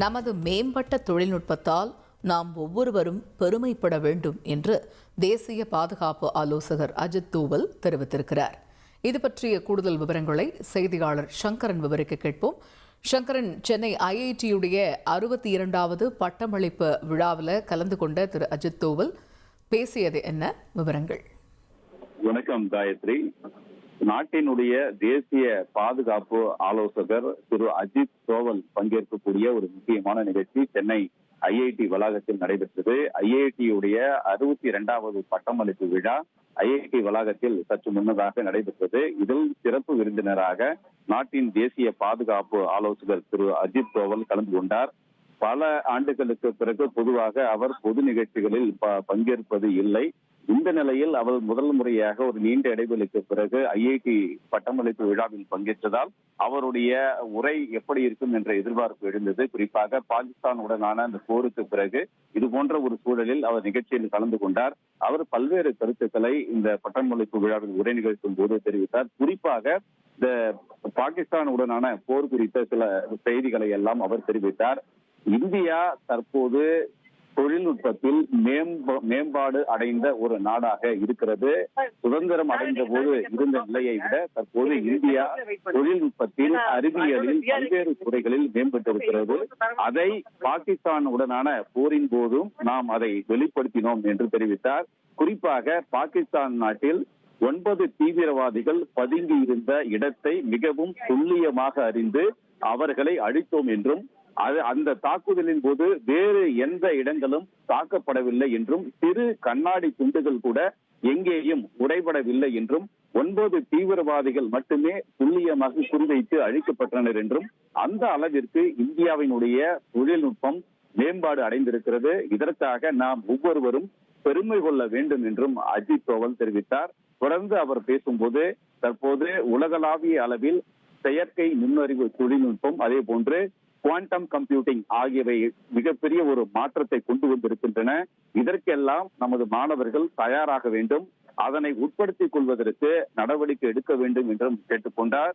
நமது மேம்பட்ட தொழில்நுட்பத்தால் நாம் ஒவ்வொருவரும் பெருமைப்பட வேண்டும் என்று தேசிய பாதுகாப்பு ஆலோசகர் அஜித் தோவல் தெரிவித்திருக்கிறார். இது பற்றிய கூடுதல் விவரங்களை செய்தியாளர் சங்கரன் விவரிக்க கேட்போம். சங்கரன், சென்னை ஐஐடியுடைய 62வது பட்டமளிப்பு விழாவில் கலந்து கொண்ட திரு அஜித் தோவல் பேசியது என்ன? விவரங்கள். வணக்கம் காயத்ரி. நாட்டினுடைய தேசிய பாதுகாப்பு ஆலோசகர் திரு அஜித் தோவல் பங்கேற்கக்கூடிய ஒரு முக்கியமான நிகழ்ச்சி சென்னை ஐஐடி வளாகத்தில் நடைபெற்றது. ஐஐடியுடைய 62வது பட்டமளிப்பு விழா ஐஐடி வளாகத்தில் சற்று முன்னதாக நடைபெற்றது. இதில் சிறப்பு விருந்தினராக நாட்டின் தேசிய பாதுகாப்பு ஆலோசகர் திரு அஜித் தோவல் கலந்து கொண்டார். பல ஆண்டுகளுக்கு பிறகு பொதுவாக அவர் பொது நிகழ்ச்சிகளில் பங்கேற்பது இல்லை. இந்த நிலையில் அவர் முதல் முறையாக ஒரு நீண்ட இடைவெளிக்கு பிறகு ஐஐடி பட்டமளிப்பு விழாவில் பங்கேற்றதால் அவருடைய உரை எப்படி இருக்கும் என்ற எதிர்பார்ப்பு எழுந்தது. குறிப்பாக பாகிஸ்தானுடனான அந்த போருக்கு பிறகு இது போன்ற ஒரு சூழலில் அவர் நிகழ்ச்சியில் கலந்து கொண்டார். அவர் பல்வேறு கருத்துக்களை இந்த பட்டமளிப்பு விழாவில் உரை நிகழ்த்தும் போது தெரிவித்தார். குறிப்பாக இந்த பாகிஸ்தானுடனான போர் குறித்த சில செய்திகளை எல்லாம் அவர் தெரிவித்தார். இந்தியா தற்போது தொழில்நுட்பத்தில் மேம்பாடு அடைந்த ஒரு நாடாக இருக்கிறது. சுதந்திரம் அடைந்த போது இருந்த நிலையை விட தற்போது இந்தியா தொழில்நுட்பத்தில், அறிவியலில், பல்வேறு துறைகளில் மேம்பட்டிருக்கிறது. அதை பாகிஸ்தானுடனான போரின் போதும் நாம் அதை வெளிப்படுத்தினோம் என்று தெரிவித்தார். குறிப்பாக பாகிஸ்தான் நாட்டில் 9 தீவிரவாதிகள் பதுங்கி இருந்த இடத்தை மிகவும் துல்லியமாக அறிந்து அவர்களை அழித்தோம் என்றும், அந்த தாக்குதலின் போது வேறு எந்த இடங்களும் தாக்கப்படவில்லை என்றும், சிறு கண்ணாடி துண்டுகள் கூட எங்கேயும் உடைபடவில்லை என்றும், 9 தீவிரவாதிகள் மட்டுமே துல்லியமாக குறிவைத்து அழிக்கப்பட்டனர் என்றும், அந்த அளவிற்கு இந்தியாவினுடைய தொழில்நுட்பம் மேம்பாடு அடைந்திருக்கிறது. இதற்காக நாம் ஒவ்வொருவரும் பெருமை கொள்ள வேண்டும் என்றும் அஜித் தோவல் தெரிவித்தார். தொடர்ந்து அவர் பேசும்போது தற்போது உலகளாவிய அளவில் செயற்கை நுண்ணறிவு தொழில்நுட்பம், அதே போன்று குவாண்டம் கம்ப்யூட்டிங் ஆகியவை மிகப்பெரிய ஒரு மாற்றத்தை கொண்டு வந்திருக்கின்றன. இதற்கெல்லாம் நமது மாணவர்கள் தயாராக வேண்டும், அதனை உட்படுத்திக் கொள்வதற்கு நடவடிக்கை எடுக்க வேண்டும் என்றும் கேட்டுக்கொண்டார்.